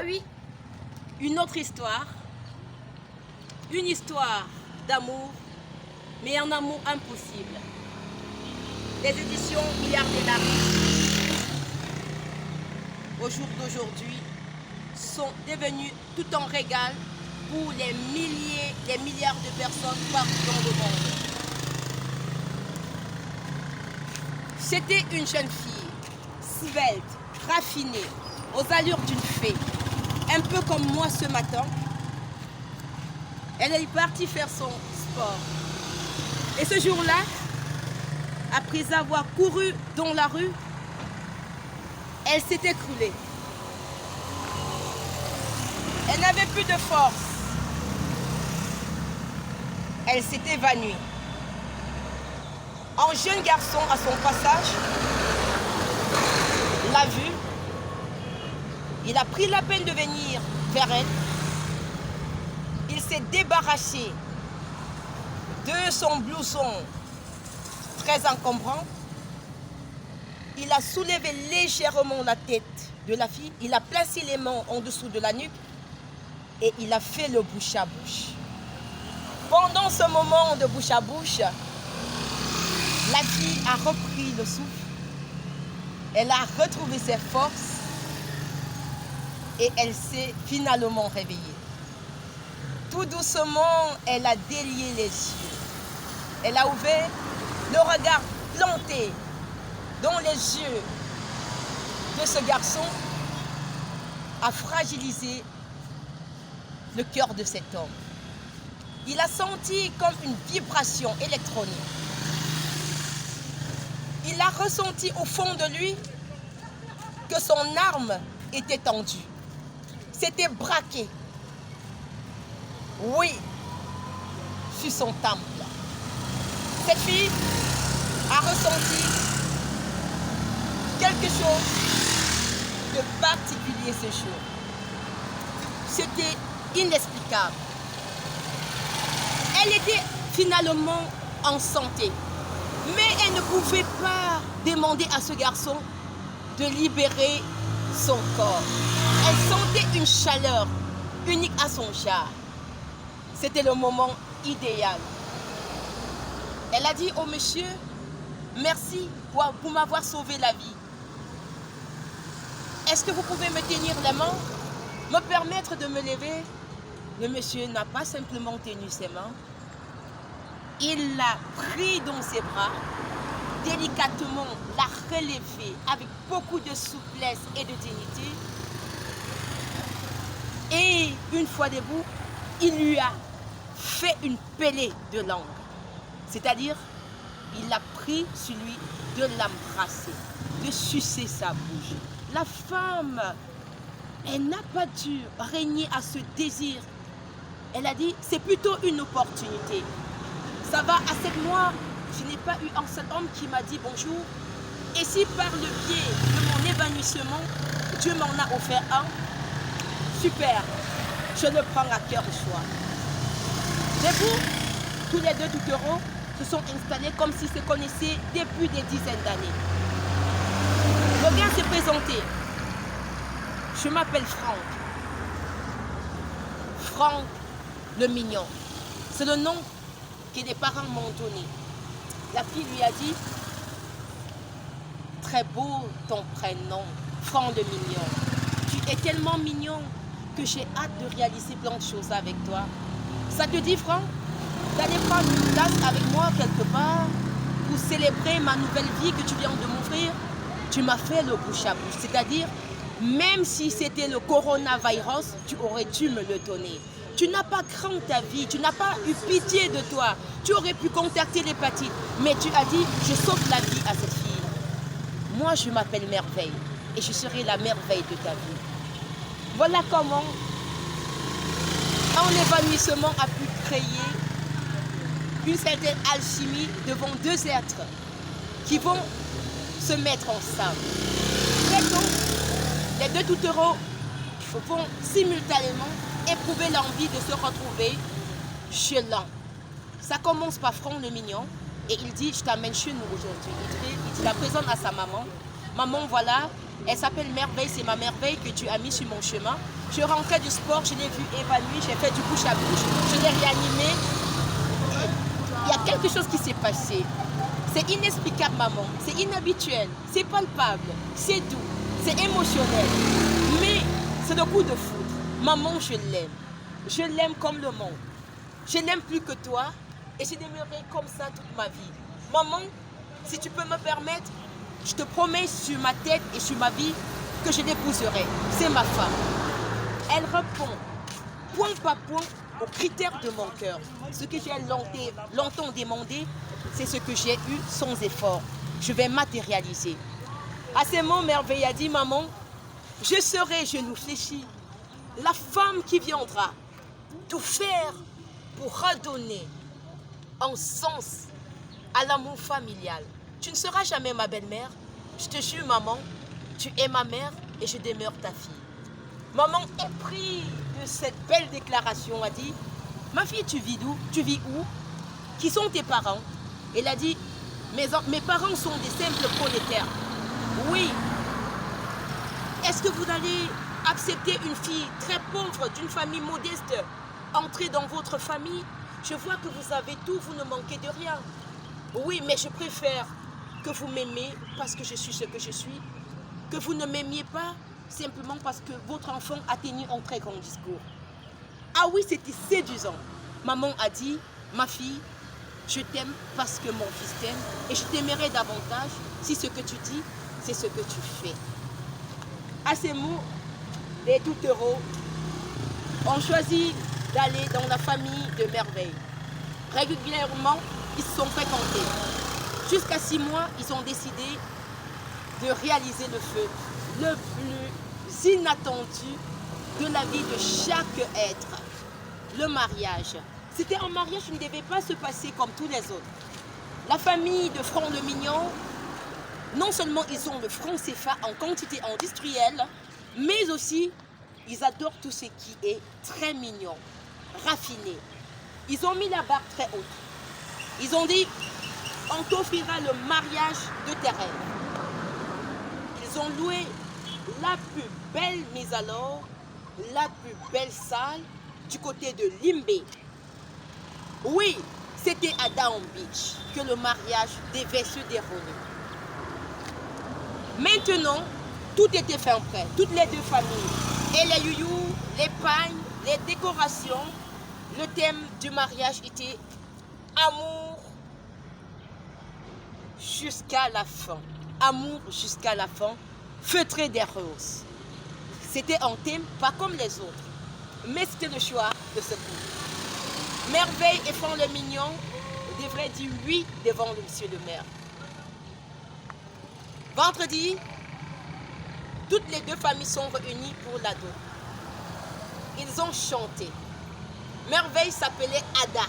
oui, une autre histoire. Une histoire d'amour, mais un amour impossible. Les éditions Milliard des Larmes, au jour d'aujourd'hui, sont devenues tout un régal pour les milliers, les milliards de personnes partout dans le monde. C'était une jeune fille, svelte, raffinée, aux allures d'une fée, un peu comme moi ce matin. Elle est partie faire son sport. Et ce jour-là, après avoir couru dans la rue, elle s'est écroulée. Elle n'avait plus de force. Elle s'est évanouie. Un jeune garçon, à son passage, l'a vue. Il a pris la peine de venir vers elle. Il s'est débarrassé de son blouson très encombrant. Il a soulevé légèrement la tête de la fille. Il a placé les mains en dessous de la nuque et il a fait le bouche à bouche. Pendant ce moment de bouche à bouche, la fille a repris le souffle. Elle a retrouvé ses forces et elle s'est finalement réveillée. Tout doucement, elle a délié les yeux. Elle a ouvert le regard planté dans les yeux de ce garçon, a fragilisé le cœur de cet homme. Il a senti comme une vibration électronique. Il a ressenti au fond de lui que son arme était tendue. C'était braqué. Oui, sur son temple. Cette fille a ressenti quelque chose de particulier ce jour. C'était inexplicable. Elle était finalement en santé, mais elle ne pouvait pas demander à ce garçon de libérer son corps. Elle sentait une chaleur unique à son genre. C'était le moment idéal. Elle a dit au monsieur, merci pour m'avoir sauvé la vie. Est-ce que vous pouvez me tenir la main, me permettre de me lever? Le monsieur n'a pas simplement tenu ses mains. Il l'a pris dans ses bras, délicatement l'a relevé avec beaucoup de souplesse et de dignité. Et une fois debout, il lui a fait une pellée de langue. C'est-à-dire, il a pris sur lui de l'embrasser, de sucer sa bouche. La femme, elle n'a pas dû régner à ce désir. Elle a dit, c'est plutôt une opportunité. Ça va à 7 mois, je n'ai pas eu un seul homme qui m'a dit bonjour. Et si par le biais de mon évanouissement, Dieu m'en a offert un, super, je le prends à cœur joie. Et vous, tous les deux tutoraux se sont installés comme s'ils se connaissaient depuis des dizaines d'années. Le gars s'est présenté. Je m'appelle Franck. Franck le mignon. C'est le nom que les parents m'ont donné. La fille lui a dit, très beau ton prénom, Franck le mignon. Tu es tellement mignon que j'ai hâte de réaliser plein de choses avec toi. Ça te dit, Franck, d'aller prendre une place avec moi quelque part pour célébrer ma nouvelle vie que tu viens de m'offrir? Tu m'as fait le bouche à bouche, c'est-à-dire, même si c'était le coronavirus, tu aurais dû me le donner. Tu n'as pas craint ta vie, tu n'as pas eu pitié de toi. Tu aurais pu contacter l'hépatite, mais tu as dit, je sauve la vie à cette fille. Moi, je m'appelle Merveille et je serai la merveille de ta vie. Voilà comment un évanouissement a pu créer une certaine alchimie devant deux êtres qui vont se mettre ensemble. Très tôt, les deux tutoraux vont simultanément éprouver l'envie de se retrouver chez l'un. Ça commence par Franck le mignon et il dit, je t'amène chez nous aujourd'hui. Il dit la présente à sa maman Maman, voilà, elle s'appelle Merveille, c'est ma merveille que tu as mis sur mon chemin. Je rentrais du sport, je l'ai vue évanouie, j'ai fait du bouche à bouche, je l'ai réanimée. Il y a quelque chose qui s'est passé. C'est inexplicable, maman. C'est inhabituel, c'est palpable, c'est doux, c'est émotionnel. Mais c'est le coup de foudre. Maman, je l'aime. Je l'aime comme le monde. Je l'aime plus que toi et je l'aimerai comme ça toute ma vie. Maman, si tu peux me permettre, je te promets sur ma tête et sur ma vie que je l'épouserai. C'est ma femme. Elle répond point par point aux critères de mon cœur. Ce que j'ai longtemps demandé, c'est ce que j'ai eu sans effort. Je vais matérialiser. À ces mots, Merveille a dit, maman, je serai, genou fléchi, la femme qui viendra tout faire pour redonner un sens à l'amour familial. Tu ne seras jamais ma belle-mère. Je te jure, maman, tu es ma mère et je demeure ta fille. Maman, épris de cette belle déclaration, a dit, ma fille, tu vis d'où? Tu vis où? Qui sont tes parents? Elle a dit, mes parents sont des simples prolétaires. Oui. Est-ce que vous allez accepter une fille très pauvre, d'une famille modeste, entrer dans votre famille? Je vois que vous avez tout, vous ne manquez de rien. Oui, mais je préfère que vous m'aimez parce que je suis ce que je suis, que vous ne m'aimiez pas simplement parce que votre enfant a tenu un très grand discours. Ah oui, c'était séduisant. Maman a dit, ma fille, je t'aime parce que mon fils t'aime et je t'aimerai davantage si ce que tu dis, c'est ce que tu fais. À ces mots, les doutereaux ont choisi d'aller dans la famille de Merveille. Régulièrement, ils se sont fréquentés. Jusqu'à 6 mois, ils ont décidé de réaliser le feu, le plus inattendu de la vie de chaque être, le mariage. C'était un mariage qui ne devait pas se passer comme tous les autres. La famille de Front-le-Mignon, non seulement ils ont le franc CFA en quantité industrielle, mais aussi ils adorent tout ce qui est très mignon, raffiné. Ils ont mis la barre très haute. Ils ont dit, on t'offrira le mariage de tes rêves. Ils ont loué la plus belle mise à l'or, la plus belle salle du côté de Limbé. Oui, c'était à Down Beach que le mariage devait se dérouler. Maintenant, tout était fait en prêt, toutes les deux familles. Et les youyous, les pagnes, les décorations, le thème du mariage était amour jusqu'à la fin. Amour jusqu'à la fin, feutré des roses. C'était un thème pas comme les autres, mais c'était le choix de ce couple. Merveille et Front-le-Mignon devraient dire oui devant le monsieur le maire. Vendredi, toutes les deux familles sont réunies pour l'ado. Ils ont chanté. Merveille s'appelait Ada.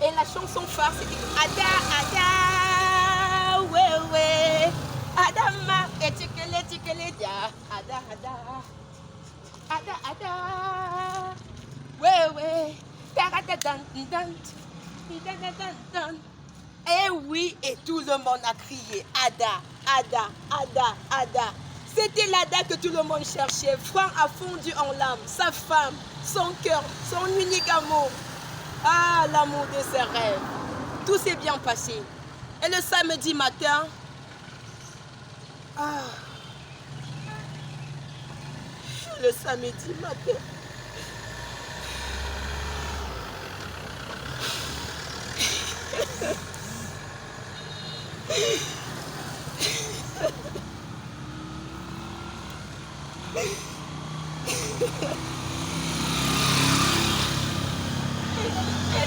Et la chanson phare, c'était Ada, Ada, ouais, ouais. Adama, etikele, dia. Ada, Ada. Ada, Ada. Ouais, ouais. Et oui, et tout le monde a crié Ada, Ada, Ada, Ada. C'était l'Ada que tout le monde cherchait. Franck a fondu en larmes, sa femme, son cœur, son unique amour. Ah, l'amour de ses rêves. Tout s'est bien passé. Et le samedi matin, le samedi matin,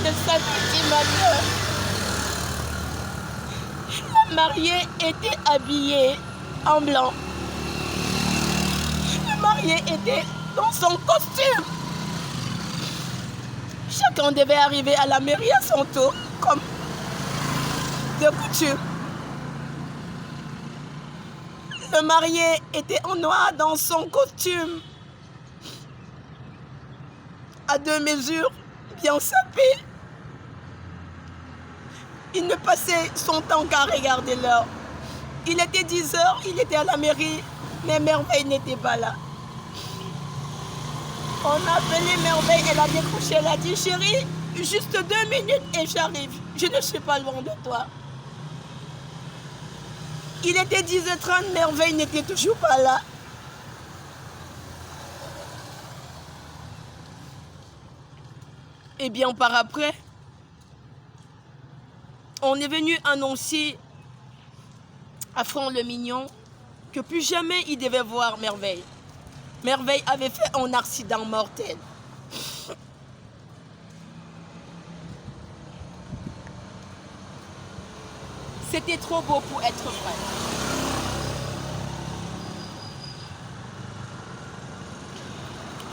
le samedi matin, la mariée était habillée en blanc. Le marié était dans son costume. Chacun devait arriver à la mairie à son tour, comme de coutume. Le marié était en noir dans son costume, à 2 mesures, bien sapé. Il ne passait son temps qu'à regarder l'heure. Il était 10 heures, il était à la mairie, mais Merveille n'était pas là. On a appelé Merveille, elle a décroché, elle a dit, chérie, juste 2 minutes et j'arrive. Je ne suis pas loin de toi. Il était 10h30, Merveille n'était toujours pas là. Et bien par après, on est venu annoncer à Franck le Mignon que plus jamais il devait voir Merveille. Merveille avait fait un accident mortel. C'était trop beau pour être vrai.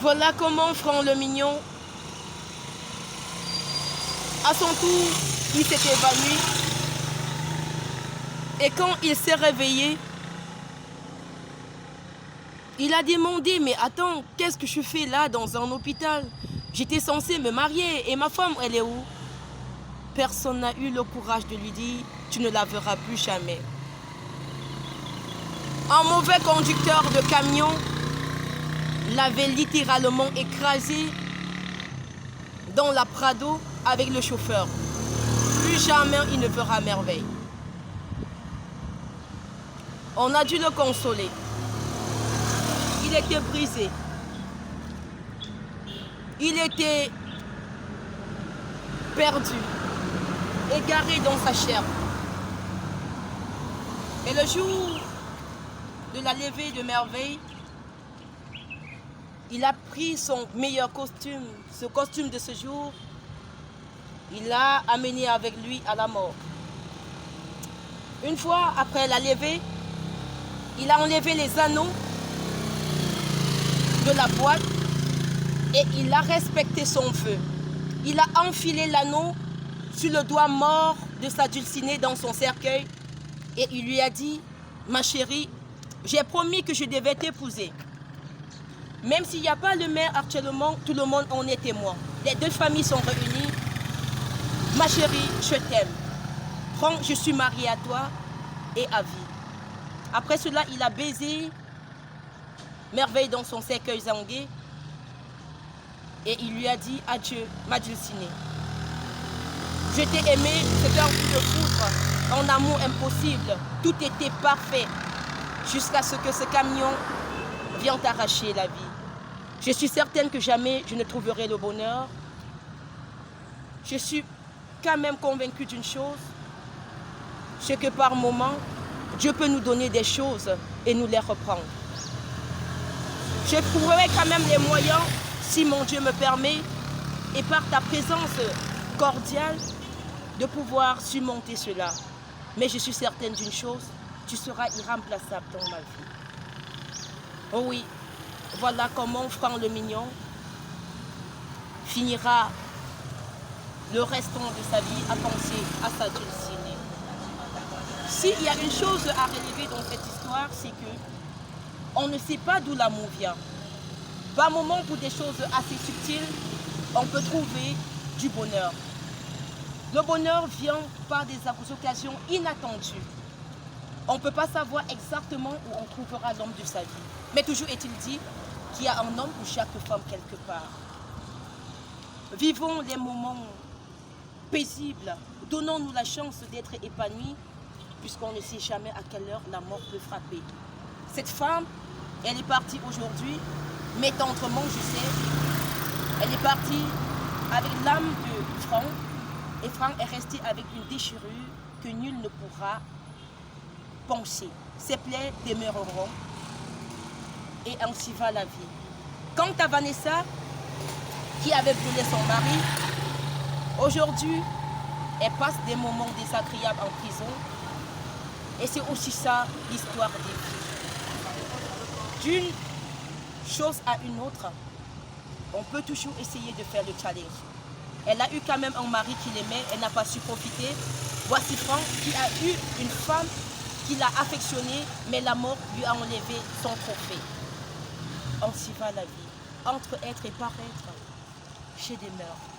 Voilà comment Franck le Mignon, à son tour, il s'est évanoui. Et quand il s'est réveillé, il a demandé, mais attends, qu'est-ce que je fais là dans un hôpital? J'étais censée me marier et ma femme, elle est où? Personne n'a eu le courage de lui dire, tu ne la verras plus jamais. Un mauvais conducteur de camion l'avait littéralement écrasé dans la Prado avec le chauffeur. Plus jamais il ne verra Merveille. On a dû le consoler. Il était brisé. Il était perdu, égaré dans sa chair. Et le jour de la levée de Merveille, il a pris son meilleur costume, ce costume de ce jour, il l'a amené avec lui à la mort. Une fois après la levée, il a enlevé les anneaux de la boîte et il a respecté son vœu. Il a enfilé l'anneau sur le doigt mort de sa dulcinée dans son cercueil et il lui a dit, ma chérie, j'ai promis que je devais t'épouser. Même s'il n'y a pas le maire actuellement, tout le monde en est témoin. Les deux familles sont réunies. Ma chérie, je t'aime. Franck, je suis mariée à toi et à vie. Après cela, il a baisé Merveille dans son cercueil zangué et il lui a dit adieu, ma dulcinée. Je t'ai aimé, c'était un coup de foudre, un amour impossible. Tout était parfait jusqu'à ce que ce camion vienne t'arracher la vie. Je suis certaine que jamais je ne trouverai le bonheur. Je suis quand même convaincue d'une chose, c'est que par moment, Dieu peut nous donner des choses et nous les reprendre. Je trouverai quand même les moyens, si mon Dieu me permet, et par ta présence cordiale, de pouvoir surmonter cela. Mais je suis certaine d'une chose, tu seras irremplaçable dans ma vie. Oh oui, voilà comment Franck le Mignon finira le restant de sa vie à penser à sa dulcinée. S'il y a une chose à relever dans cette histoire, c'est que on ne sait pas d'où l'amour vient. Par moments, pour des choses assez subtiles, on peut trouver du bonheur. Le bonheur vient par des occasions inattendues. On ne peut pas savoir exactement où on trouvera l'homme de sa vie. Mais toujours est-il dit qu'il y a un homme pour chaque femme quelque part. Vivons les moments paisibles. Donnons-nous la chance d'être épanouis, puisqu'on ne sait jamais à quelle heure la mort peut frapper. Cette femme, elle est partie aujourd'hui, mais tendrement, je sais, elle est partie avec l'âme de Franck, et Franck est resté avec une déchirure que nul ne pourra penser. Ses plaies demeureront, et ainsi va la vie. Quant à Vanessa, qui avait brûlé son mari, aujourd'hui, elle passe des moments désagréables en prison, et c'est aussi ça l'histoire des vies. D'une chose à une autre, on peut toujours essayer de faire le challenge. Elle a eu quand même un mari qui l'aimait, elle n'a pas su profiter. Voici Franck qui a eu une femme qui l'a affectionné, mais la mort lui a enlevé son trophée. Ainsi va la vie. Entre être et paraître, chez des mœurs.